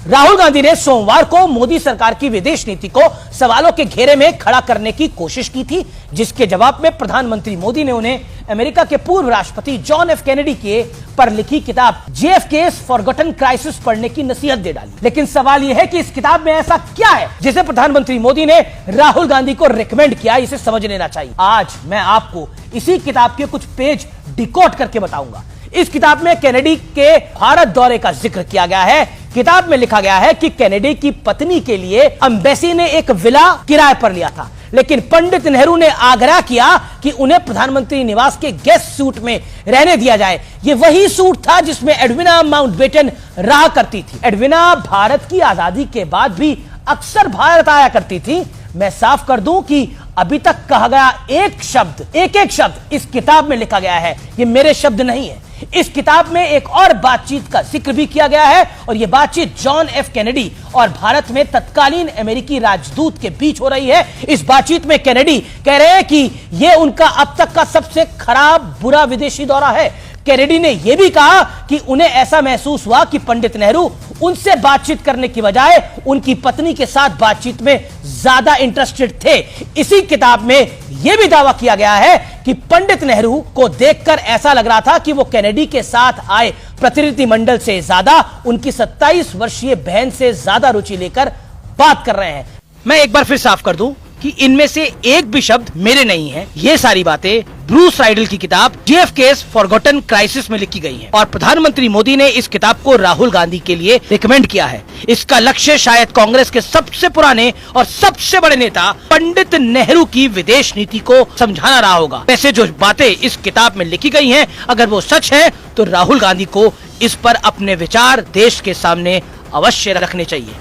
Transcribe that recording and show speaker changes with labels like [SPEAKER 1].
[SPEAKER 1] राहुल गांधी ने सोमवार को मोदी सरकार की विदेश नीति को सवालों के घेरे में खड़ा करने की कोशिश की थी, जिसके जवाब में प्रधानमंत्री मोदी ने उन्हें अमेरिका के पूर्व राष्ट्रपति जॉन एफ कैनेडी के पर लिखी किताब JFK's फॉरगॉटन क्राइसिस पढ़ने की नसीहत दे डाली। लेकिन सवाल यह है कि इस किताब में ऐसा क्या है जिसे प्रधानमंत्री मोदी ने राहुल गांधी को रिकमेंड किया, इसे समझ लेना चाहिए। आज मैं आपको इसी किताब के कुछ पेज डिकोड करके बताऊंगा। इस किताब में कैनेडी के भारत दौरे का जिक्र किया गया है। किताब में लिखा गया है कि कैनेडी की पत्नी के लिए एम्बेसी ने एक विला किराए पर लिया था, लेकिन पंडित नेहरू ने आग्रह किया कि उन्हें प्रधानमंत्री निवास के गेस्ट सूट में रहने दिया जाए। यह वही सूट था जिसमें एडविना माउंटबेटन रहा करती थी। एडविना भारत की आजादी के बाद भी अक्सर भारत आया करती थी। मैं साफ कर दूं कि अभी तक कहा गया एक शब्द इस किताब में लिखा गया है, ये मेरे शब्द नहीं है। इस किताब में एक और बातचीत का जिक्र भी किया गया है, और यह बातचीत जॉन एफ कैनेडी और भारत में तत्कालीन अमेरिकी राजदूत के बीच हो रही है। इस बातचीत में कैनेडी कह रहे हैं कि यह उनका अब तक का सबसे खराब बुरा विदेशी दौरा है। कैनेडी ने यह भी कहा कि उन्हें ऐसा महसूस हुआ कि पंडित नेहरू उनसे बातचीत करने की बजाय उनकी पत्नी के साथ बातचीत में ज्यादा इंटरेस्टेड थे। इसी किताब में यह भी दावा किया गया है कि पंडित नेहरू को देखकर ऐसा लग रहा था कि वो कैनेडी के साथ आए प्रतिनिधिमंडल से ज्यादा उनकी 27 वर्षीय बहन से ज्यादा रुचि लेकर बात कर रहे हैं। मैं एक बार फिर साफ कर दूं कि इनमें से एक भी शब्द मेरे नहीं है। ये सारी बातें ब्रूस राइडल की किताब JFK's फॉरगॉटन क्राइसिस में लिखी गई हैं, और प्रधानमंत्री मोदी ने इस किताब को राहुल गांधी के लिए रिकमेंड किया है। इसका लक्ष्य शायद कांग्रेस के सबसे पुराने और सबसे बड़े नेता पंडित नेहरू की विदेश नीति को समझाना रहा होगा। वैसे जो बातें इस किताब में लिखी गई हैं, अगर वो सच है तो राहुल गांधी को इस पर अपने विचार देश के सामने अवश्य रखने चाहिए।